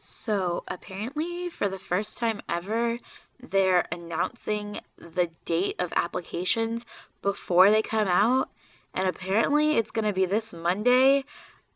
So apparently, for the first time ever, they're announcing the date of applications before they come out. And apparently, it's going to be this Monday,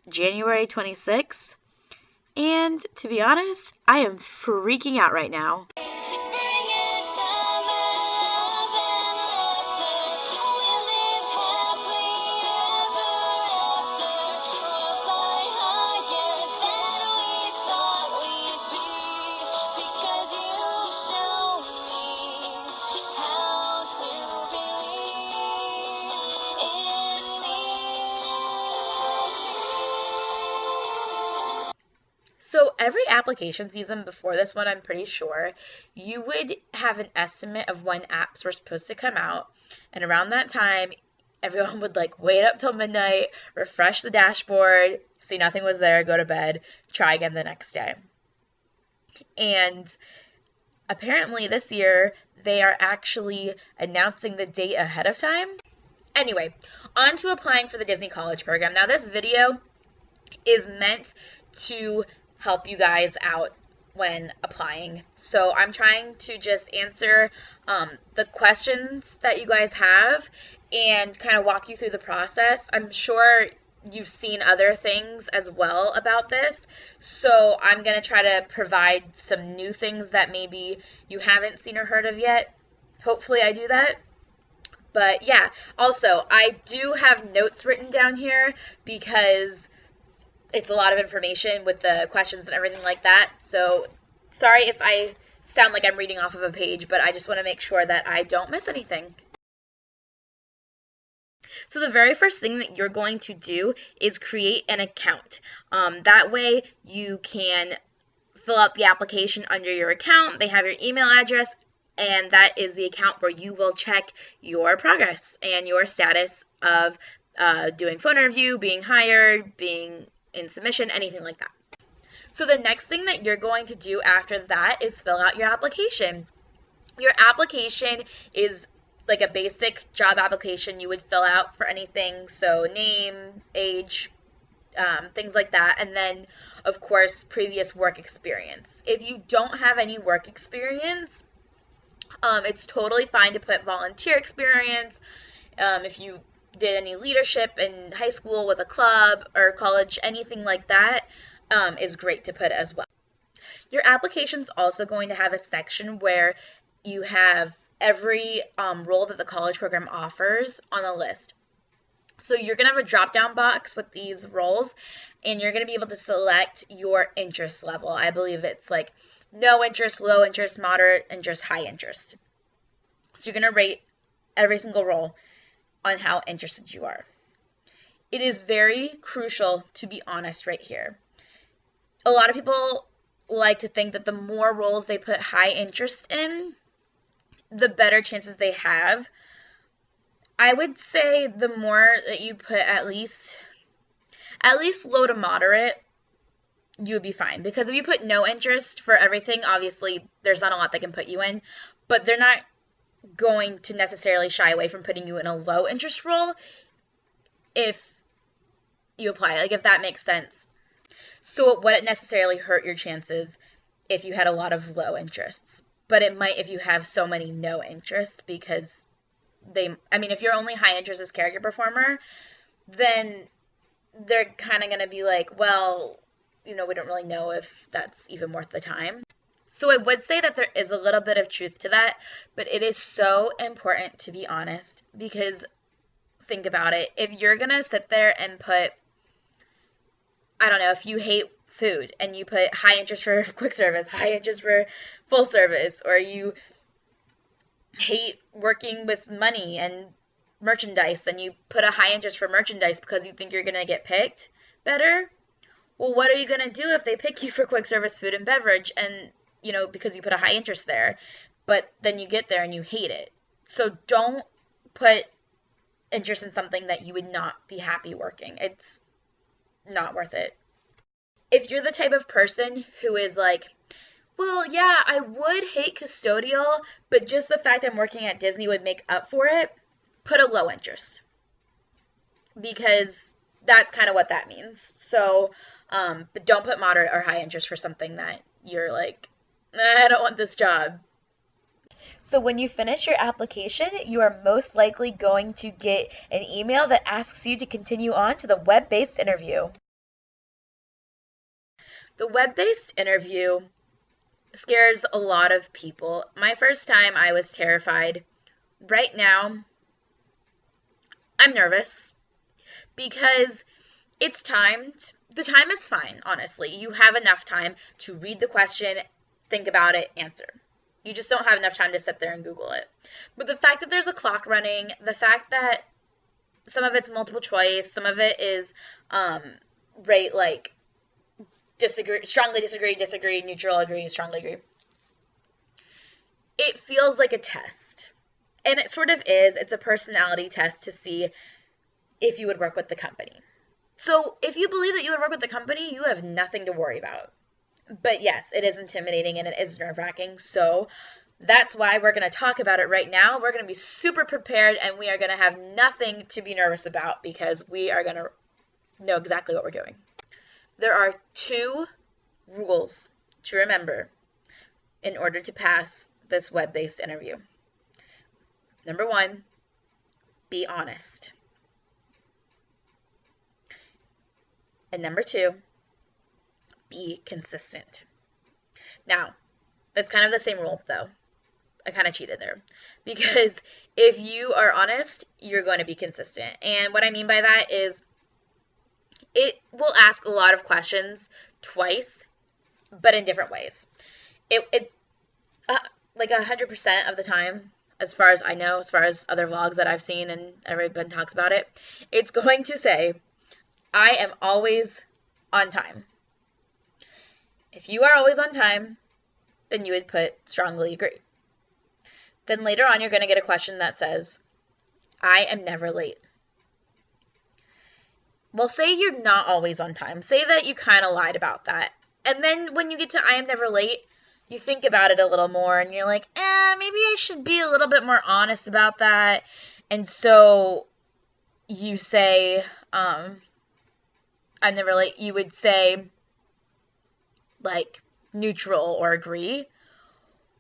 January 26th. And to be honest, I am freaking out right now. So every application season before this one, I'm pretty sure, you would have an estimate of when apps were supposed to come out. And around that time, everyone would like wait up till midnight, refresh the dashboard, see nothing was there, go to bed, try again the next day. And apparently this year, they are actually announcing the date ahead of time. Anyway, on to applying for the Disney College Program. Now this video is meant to help you guys out when applying. So I'm trying to just answer the questions that you guys have and kind of walk you through the process. I'm sure you've seen other things as well about this, so I'm going to try to provide some new things that maybe you haven't seen or heard of yet. Hopefully I do that. But yeah, also I do have notes written down here because it's a lot of information with the questions and everything like that. So sorry if I sound like I'm reading off of a page, but I just want to make sure that I don't miss anything. So the very first thing that you're going to do is create an account. That way you can fill out the application under your account. They have your email address, and that is the account where you will check your progress and your status of doing phone interview, being hired, being in submission, anything like that. So the next thing that you're going to do after that is fill out your application. Your application is like a basic job application you would fill out for anything. So name, age, things like that. And then, of course, previous work experience. If you don't have any work experience, it's totally fine to put volunteer experience. If you did any leadership in high school with a club or college, anything like that is great to put as well. Your application's also going to have a section where you have every role that the college program offers on a list. So you're going to have a drop-down box with these roles, and you're going to be able to select your interest level. I believe it's like no interest, low interest, moderate interest, high interest. So you're going to rate every single role on how interested you are. It is very crucial to be honest right here. A lot of people like to think that the more roles they put high interest in, the better chances they have. I would say the more that you put at least low to moderate, you would be fine. Because if you put no interest for everything, obviously there's not a lot they can put you in, but they're not going to necessarily shy away from putting you in a low interest role if you apply, like if that makes sense. So it wouldn't necessarily hurt your chances if you had a lot of low interests, but it might if you have so many no interests, because if you're only high interest as character performer, then they're kind of going to be like, well, we don't really know if that's even worth the time. So I would say that there is a little bit of truth to that, but it is so important to be honest, because think about it. If you're going to sit there and put, I don't know, if you hate food and you put high interest for quick service, high interest for full service, or you hate working with money and merchandise and you put a high interest for merchandise because you think you're going to get picked better, well, what are you going to do if they pick you for quick service food and beverage and because you put a high interest there, but then you get there and you hate it? So don't put interest in something that you would not be happy working. It's not worth it. If you're the type of person who is like, well, yeah, I would hate custodial, but just the fact I'm working at Disney would make up for it, put a low interest. Because that's kind of what that means. So, but don't put moderate or high interest for something that you're like, I don't want this job. So when you finish your application, you are most likely going to get an email that asks you to continue on to the web-based interview. The web-based interview scares a lot of people. My first time, I was terrified. Right now, I'm nervous because it's timed. The time is fine, honestly. You have enough time to read the question, think about it, answer. You just don't have enough time to sit there and Google it. But the fact that there's a clock running, the fact that some of it's multiple choice, some of it is right, like disagree, strongly disagree, neutral, agree, strongly agree. It feels like a test. And it sort of is. It's a personality test to see if you would work with the company. So if you believe that you would work with the company, you have nothing to worry about. But yes, it is intimidating and it is nerve-wracking. So that's why we're going to talk about it right now. We're going to be super prepared and we are going to have nothing to be nervous about because we are going to know exactly what we're doing. There are 2 rules to remember in order to pass this web-based interview. Number 1, be honest. And number 2, be consistent. Now, that's kind of the same rule, though. I kind of cheated there. Because if you are honest, you're going to be consistent. And what I mean by that is it will ask a lot of questions twice, but in different ways. Like 100% of the time, as far as I know, as far as other vlogs that I've seen and everybody talks about it, it's going to say, I am always on time. If you are always on time, then you would put strongly agree. Then later on, you're going to get a question that says, I am never late. Well, say you're not always on time. Say that you kind of lied about that. And then when you get to I am never late, you think about it a little more and you're like, maybe I should be a little bit more honest about that. And so you say, I'm never late. You would say, like, neutral or agree.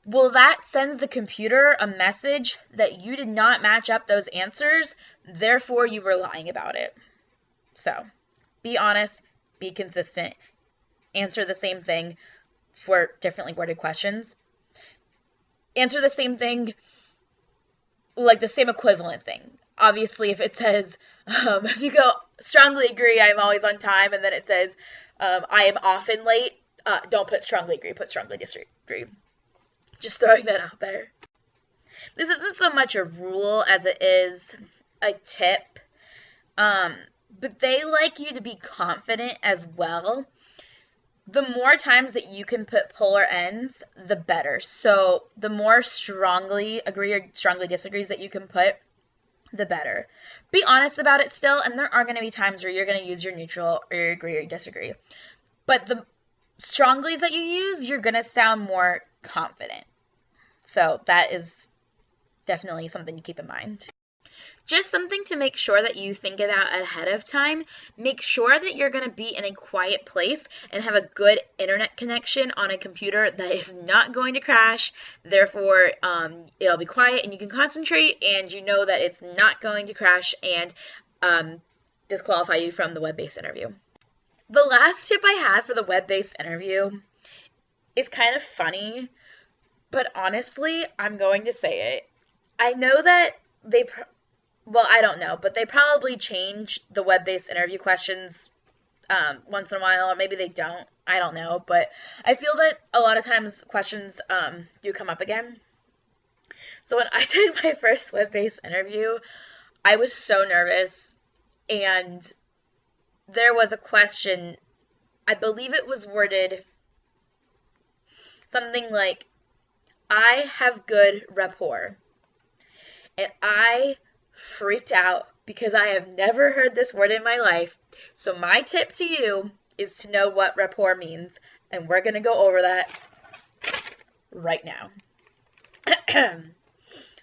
Well, that sends the computer a message that you did not match up those answers, therefore you were lying about it. So, be honest, be consistent, answer the same thing for differently worded questions. Answer the same thing, like the same equivalent thing. Obviously, if it says, if you go strongly agree, I'm always on time, and then it says, I am often late, don't put strongly agree, put strongly disagree. Just throwing that out there. This isn't so much a rule as it is a tip, but they like you to be confident as well. The more times that you can put polar ends, the better. So the more strongly agree or strongly disagrees that you can put, the better. Be honest about it still, and there are going to be times where you're going to use your neutral or your agree or disagree. But the stronglies that you use, you're going to sound more confident. So that is definitely something to keep in mind. Just something to make sure that you think about ahead of time. Make sure that you're going to be in a quiet place and have a good internet connection on a computer that is not going to crash. Therefore, it'll be quiet and you can concentrate and you know that it's not going to crash and disqualify you from the web-based interview. The last tip I have for the web-based interview is kind of funny, but honestly, I'm going to say it. I know that well, I don't know, but they probably change the web-based interview questions once in a while, or maybe they don't. I don't know, but I feel that a lot of times questions do come up again. So when I did my first web-based interview, I was so nervous, and there was a question, I believe it was worded something like, I have good rapport. And I freaked out because I have never heard this word in my life. So my tip to you is to know what rapport means. And we're going to go over that right now.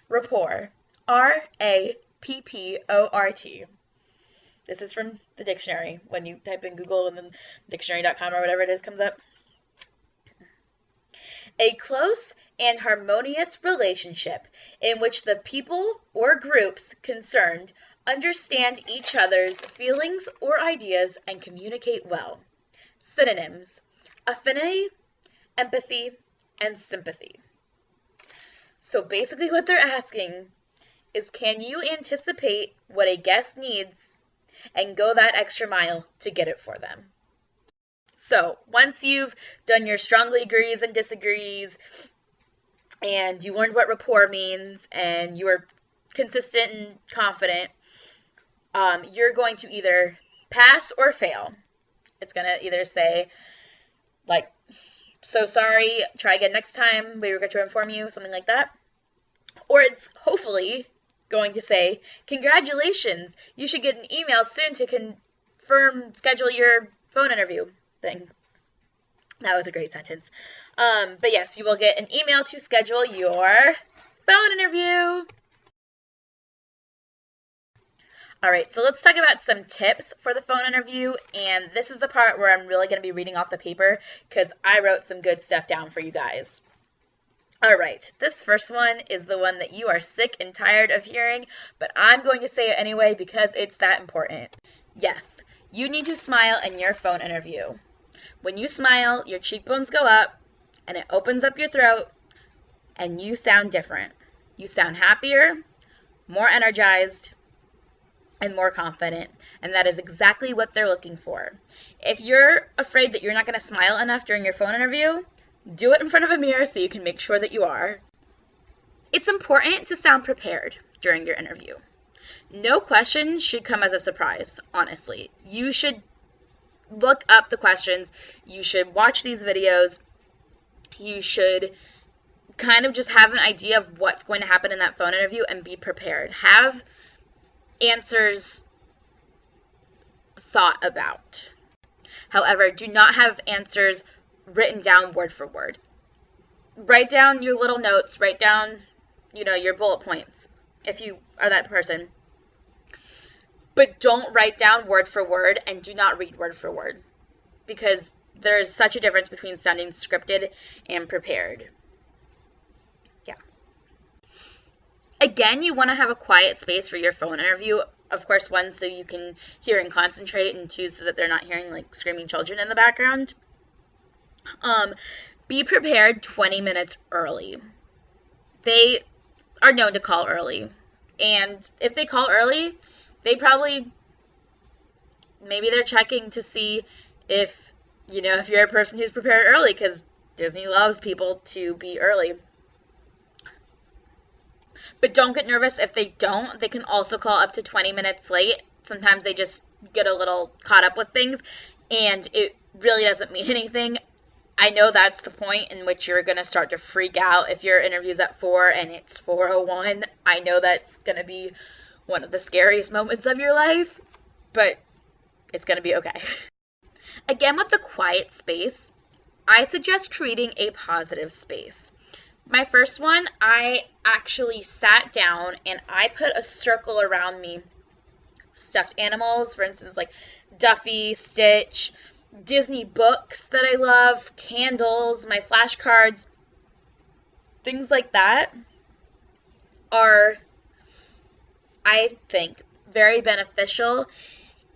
Rapport. R-A-P-P-O-R-T. This is from the dictionary. When you type in Google and then dictionary.com or whatever it is comes up. A close and harmonious relationship in which the people or groups concerned understand each other's feelings or ideas and communicate well. Synonyms: affinity, empathy, and sympathy. So basically what they're asking is, can you anticipate what a guest needs and go that extra mile to get it for them? So once you've done your strongly agrees and disagrees, and you learned what rapport means, and you are consistent and confident, you're going to either pass or fail. It's going to either say, like, so sorry, try again next time, we regret to inform you, something like that. Or it's hopefully going to say, congratulations, you should get an email soon to confirm, schedule your phone interview thing. That was a great sentence. But yes, you will get an email to schedule your phone interview. All right, so let's talk about some tips for the phone interview, and this is the part where I'm really going to be reading off the paper because I wrote some good stuff down for you guys. All right, this first one is the one that you are sick and tired of hearing, but I'm going to say it anyway because it's that important. Yes, you need to smile in your phone interview. When you smile, your cheekbones go up, and it opens up your throat, and you sound different. You sound happier, more energized, and more confident, and that is exactly what they're looking for. If you're afraid that you're not going to smile enough during your phone interview, do it in front of a mirror so you can make sure that you are. It's important to sound prepared during your interview. No question should come as a surprise, honestly. You should look up the questions. You should watch these videos. You should kind of just have an idea of what's going to happen in that phone interview and be prepared. Have answers thought about. However, do not have answers written down word for word. Write down your little notes, write down, your bullet points if you are that person. But don't write down word for word and do not read word for word because there's such a difference between sounding scripted and prepared. Yeah. Again, you want to have a quiet space for your phone interview. Of course, one so you can hear and concentrate, and two so that they're not hearing like screaming children in the background. Be prepared 20 minutes early. They are known to call early. And if they call early, they maybe they're checking to see if you're a person who's prepared early, because Disney loves people to be early. But don't get nervous if they don't. They can also call up to 20 minutes late. Sometimes they just get a little caught up with things, and it really doesn't mean anything. I know that's the point in which you're going to start to freak out if your interview's at 4 and it's 4:01. I know that's going to be one of the scariest moments of your life, but it's going to be okay. Again, with the quiet space, I suggest creating a positive space. My first one, I actually sat down and I put a circle around me. Stuffed animals, for instance, like Duffy, Stitch, Disney books that I love, candles, my flashcards, things like that are, I think, very beneficial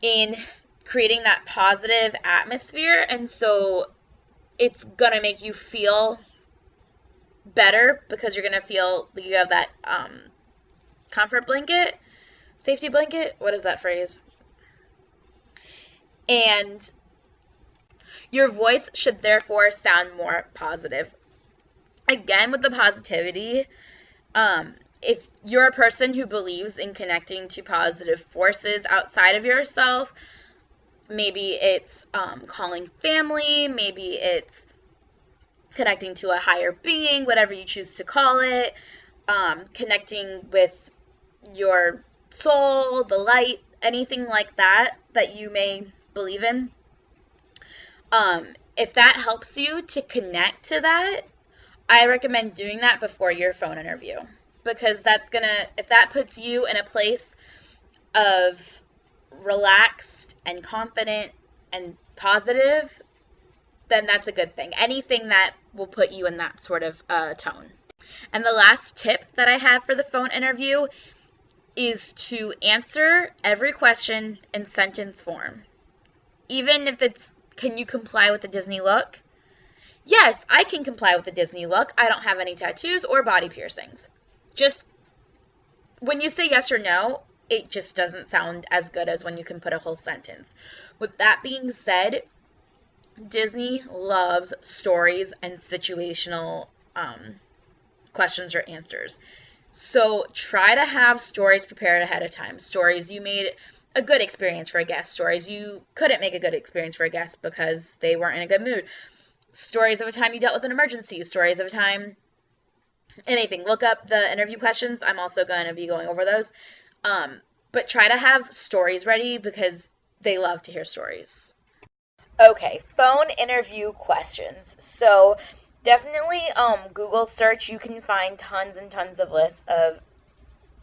in creating that positive atmosphere, and so it's gonna make you feel better because you're gonna feel like you have that comfort blanket, safety blanket, what is that phrase? And your voice should therefore sound more positive. Again, with the positivity, if you're a person who believes in connecting to positive forces outside of yourself, maybe it's calling family, maybe it's connecting to a higher being, whatever you choose to call it, connecting with your soul, the light, anything like that that you may believe in. If that helps you to connect to that, I recommend doing that before your phone interview, because if that puts you in a place of relaxed and confident and positive, then that's a good thing. Anything that will put you in that sort of tone. And the last tip that I have for the phone interview is to answer every question in sentence form. Even if it's, can you comply with the Disney look? Yes, I can comply with the Disney look. I don't have any tattoos or body piercings. Just when you say yes or no, it just doesn't sound as good as when you can put a whole sentence. With that being said, Disney loves stories and situational questions or answers. So try to have stories prepared ahead of time. Stories you made a good experience for a guest. Stories you couldn't make a good experience for a guest because they weren't in a good mood. Stories of a time you dealt with an emergency. Stories of a time, anything. Look up the interview questions. I'm also going to be going over those. But try to have stories ready because they love to hear stories. Okay, phone interview questions. So definitely Google search. You can find tons and tons of lists of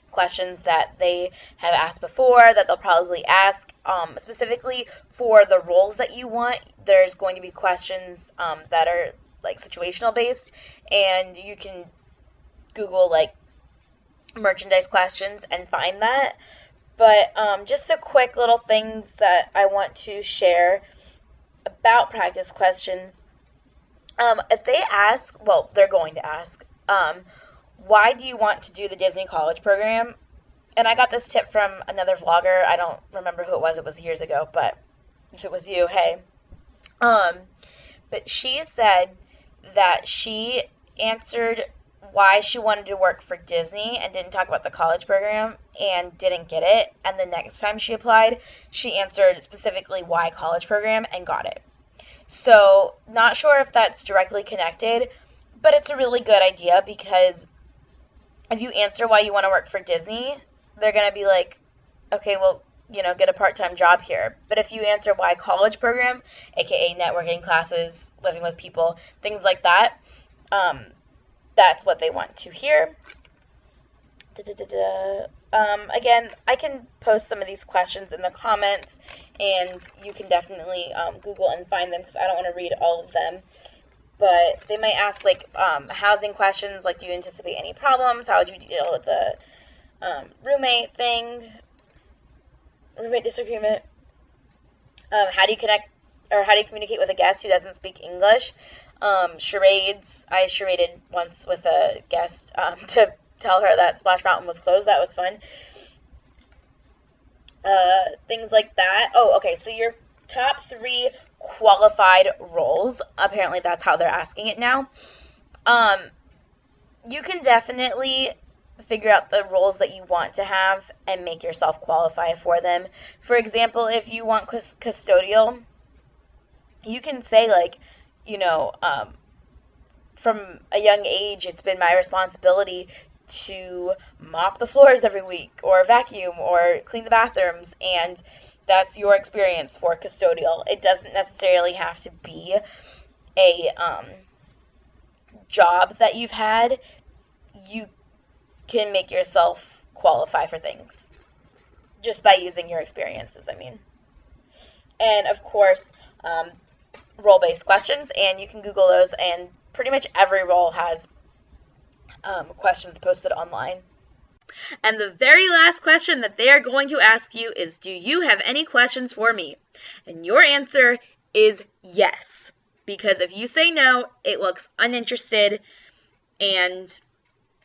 questions that they have asked before, that they'll probably ask. Specifically for the roles that you want, there's going to be questions that are like situational based, and you can Google like merchandise questions and find that. But just a quick little things that I want to share about practice questions. If they ask, well, they're going to ask, why do you want to do the Disney College program? And I got this tip from another vlogger. I don't remember who it was years ago, but if it was you, hey. But she said that she answered why she wanted to work for Disney and didn't talk about the college program and didn't get it. And the next time she applied, she answered specifically why college program and got it. So not sure if that's directly connected, but it's a really good idea because if you answer why you want to work for Disney, they're going to be like, okay, well, get a part-time job here. But if you answer why college program, aka networking classes, living with people, things like that, that's what they want to hear. Again, I can post some of these questions in the comments, and you can definitely Google and find them because I don't want to read all of them. But they might ask like housing questions, like do you anticipate any problems? How would you deal with the roommate disagreement? How do you communicate with a guest who doesn't speak English? Charades. I charaded once with a guest to tell her that Splash Mountain was closed. That was fun. Things like that. Oh, okay. So your top 3 qualified roles. Apparently that's how they're asking it now. You can definitely figure out the roles that you want to have and make yourself qualify for them. For example, if you want custodial, you can say like, from a young age, it's been my responsibility to mop the floors every week or vacuum or clean the bathrooms, and that's your experience for custodial. It doesn't necessarily have to be a job that you've had. You can make yourself qualify for things just by using your experiences, And of course, role-based questions, and you can Google those, and pretty much every role has questions posted online. And the very last question that they are going to ask you is, do you have any questions for me? And your answer is yes. Because if you say no, it looks uninterested, and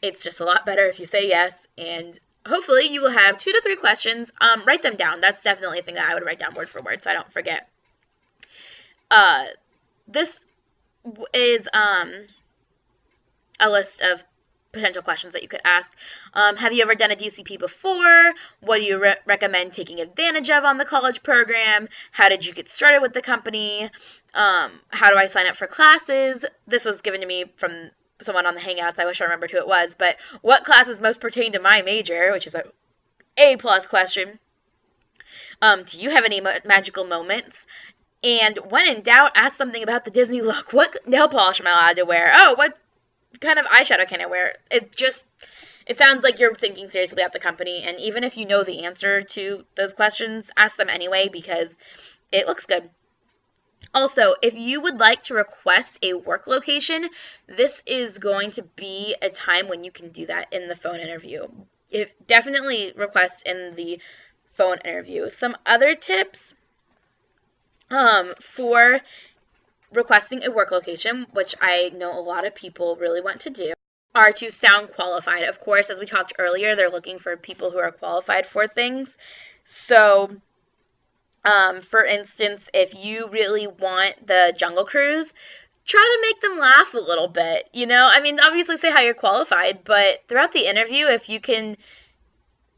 it's just a lot better if you say yes. And hopefully you will have 2 to 3 questions. Write them down. That's definitely a thing that I would write down word for word so I don't forget. This is a list of potential questions that you could ask. Have you ever done a DCP before? What do you recommend taking advantage of on the college program? How did you get started with the company? How do I sign up for classes? This was given to me from someone on the Hangouts. I wish I remembered who it was. But what classes most pertain to my major, which is a A+ question. Do you have any magical moments? And when in doubt, ask something about the Disney look. What nail polish am I allowed to wear? Oh, what kind of eyeshadow can I wear? It's it sounds like you're thinking seriously about the company, and even if you know the answer to those questions, ask them anyway because it looks good. Also, if you would like to request a work location, this is going to be a time when you can do that in the phone interview. Definitely request in the phone interview. Some other tips for requesting a work location, which I know a lot of people really want to do, are to sound qualified. Of course, as we talked earlier, they're looking for people who are qualified for things. So, for instance, if you really want the Jungle Cruise, try to make them laugh a little bit. I mean, obviously say how you're qualified, but throughout the interview, if you can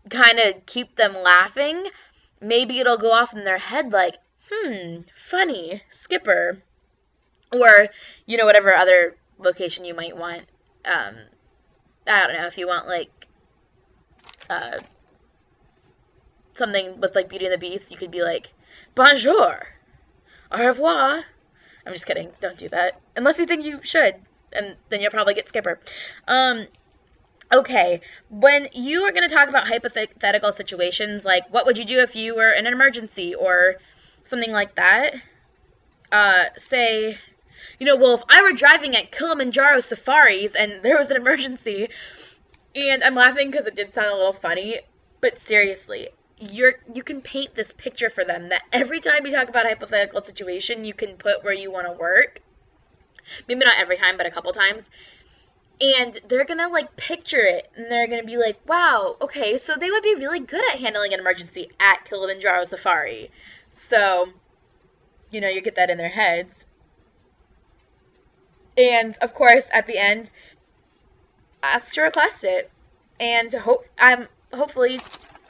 kind of keep them laughing, maybe it'll go off in their head like, funny, Skipper. Or, whatever other location you might want. I don't know, if you want, like, something with, like, Beauty and the Beast, you could be like, bonjour, au revoir. I'm just kidding, don't do that. Unless you think you should, and then you'll probably get Skipper. Okay, when you are going to talk about hypothetical situations, like, what would you do if you were in an emergency, or something like that, say, well, if I were driving at Kilimanjaro Safaris and there was an emergency, and I'm laughing because it did sound a little funny, but seriously, you can paint this picture for them that every time you talk about a hypothetical situation, you can put where you want to work. Maybe not every time, but a couple times. And they're going to, like, picture it, and they're going to be like, wow, okay, so they would be really good at handling an emergency at Kilimanjaro Safari. So, you get that in their heads. And, of course, at the end, ask to request it. And hopefully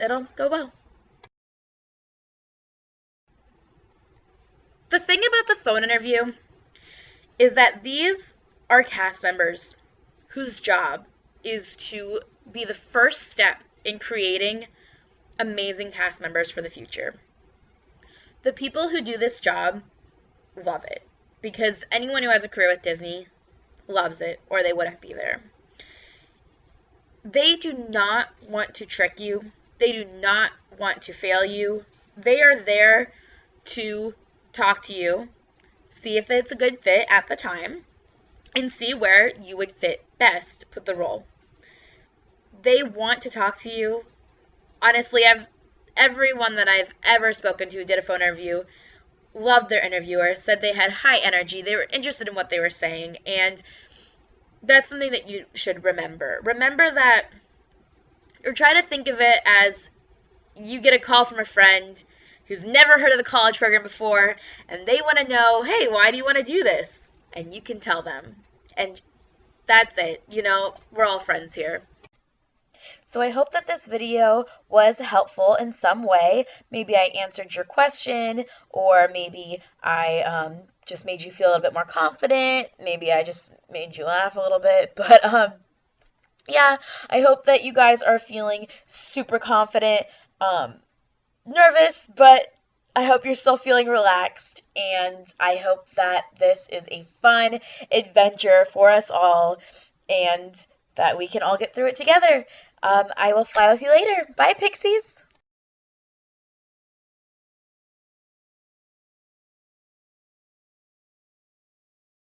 it'll go well. The thing about the phone interview is that these are cast members whose job is to be the first step in creating amazing cast members for the future. The people who do this job love it, because anyone who has a career with Disney loves it, or they wouldn't be there. They do not want to trick you. They do not want to fail you. They are there to talk to you, see if it's a good fit at the time, and see where you would fit best with the role. They want to talk to you. Honestly, everyone that I've ever spoken to who did a phone interview loved their interviewer, said they had high energy, they were interested in what they were saying, and that's something that you should remember. Remember that, or try to think of it as you get a call from a friend who's never heard of the college program before, and they want to know, hey, why do you want to do this? And you can tell them. And that's it. We're all friends here. So I hope that this video was helpful in some way. Maybe I answered your question, or maybe I just made you feel a little bit more confident. Maybe I just made you laugh a little bit. But yeah, I hope that you guys are feeling super confident, nervous, but I hope you're still feeling relaxed, and I hope that this is a fun adventure for us all, and that we can all get through it together. I will fly with you later. Bye, Pixies!